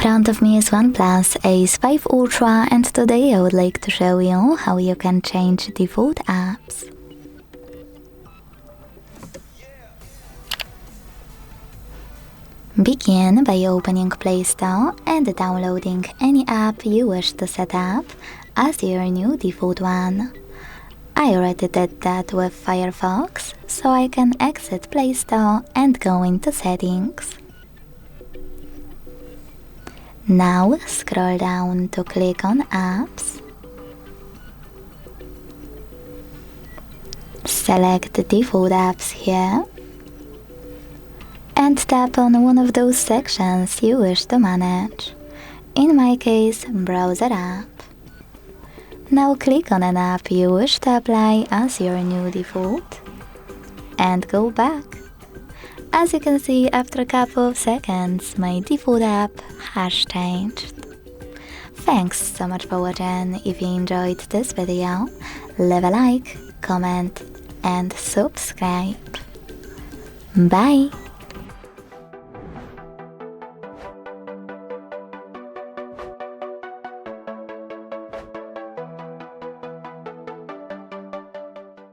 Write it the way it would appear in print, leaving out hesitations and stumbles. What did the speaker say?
front of me is OnePlus Ace 5 Ultra, and today I would like to show you how you can change default apps. Begin by opening Play Store and downloading any app you wish to set up as your new default one. I already did that with Firefox, so I can exit Play Store and go into Settings. Now scroll down to click on Apps. Select the default apps here and tap on one of those sections you wish to manage. In my case, Browser app. Now click on an app you wish to apply as your new default and go back. As you can see, after a couple of seconds, my default app has changed. Thanks so much for watching. If you enjoyed this video, leave a like, comment and subscribe. Bye!